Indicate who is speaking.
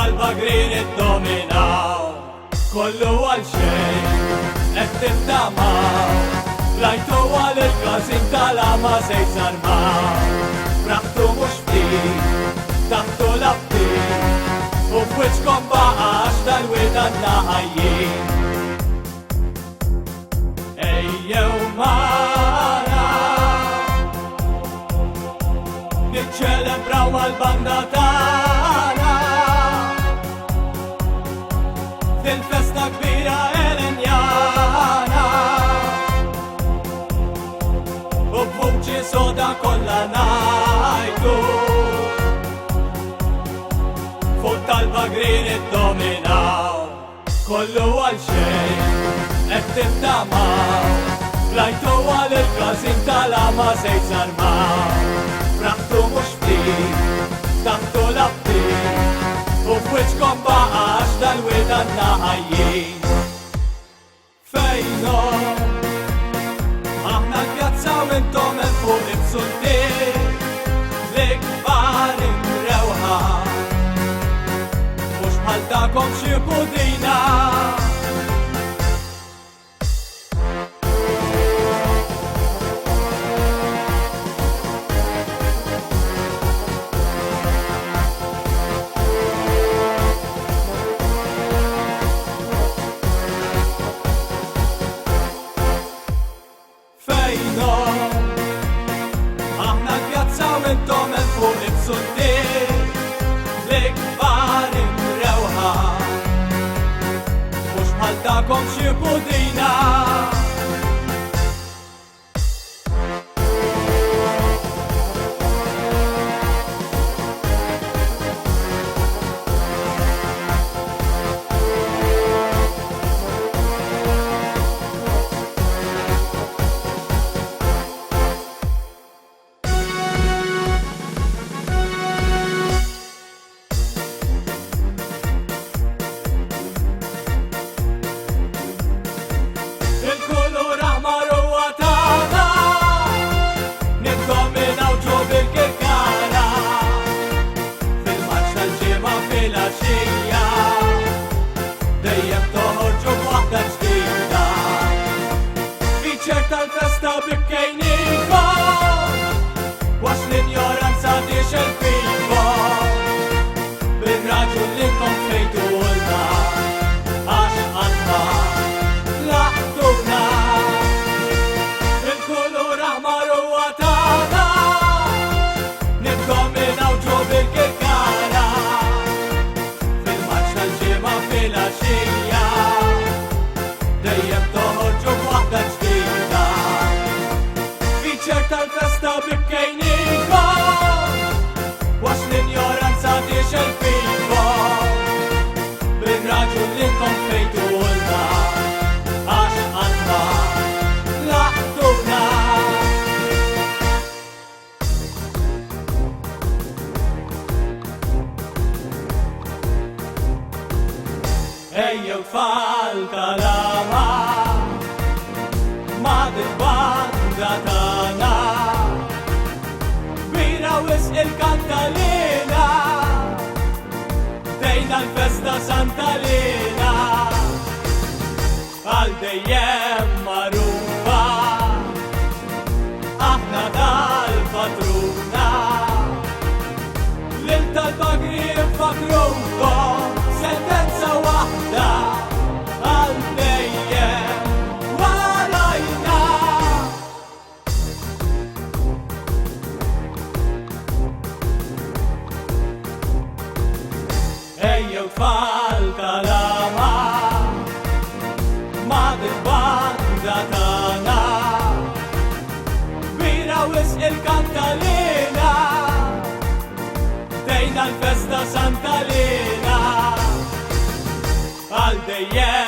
Speaker 1: tal-bagrin id-dominaw. Kollu għal xejn qed tintamaw, rajtu għal il-gazin tal-ama sejt zarmaw. Braħtu mhux ftit, taħtu l-abtit, u f'wiċkom baqax tal-widanna ħajjin. Ejjew mara niċċelebraw mal-banda tagħna fil-festa kbira elenjana, u b'vuċi soda kollha ngħidu fuq tal-bagrin id-dominaw. Kollu għal xejn qed tintamaw, rajtu għal il-gazin tal-ama sejt zarmaw. Braħtu mhux ftit, taħtu l-abtit, u f'wiċkom baqax tal-widanna ħajjin. Fejn hu aħna l-pjazza u intom hemm fuq id-sundiet, l-ikbar imrewħa mhux bħal tagħkom xi budina. Aħna l-pjazza u intom hemm fuq id-sundiet, l-ikbar imrewħa mhux bħal tagħkom xi budina. Dejjem toħorġu b'waħda ġdida, fiċer tal-festa bikkejnikom, għax l-ignoranza tixelfikom, bir-raġun li konfejtu għolna, għax għadna laħtuna. Il-kulur aħmar huwa tagħna, niddominaw ġu bil-kikara, fil-maċ tal-ġimgħa filgħaxija, dejjem toħorġu b'waħda ġdida, fiċer tal-festa bikkejnikom, għax l-ignoranza tixelfikom, bir-raġun li konfejtu għolna, għax għadna laħtuna. Ejjew tfal tal-ama ma' dil-banda tagħna, kbira wisq il-kantalina, dejna l-festa Santalina, għal dejjem magħrufa aħna tal-patruna, lil tal-bagrin fakrukom sentenza waħda għal dejjem warajna. Ejjew tfal tal-ama ma' dil-banda tagħna, kbira wisq il-kantalina, dejna l-festa Santalina, għal dejjem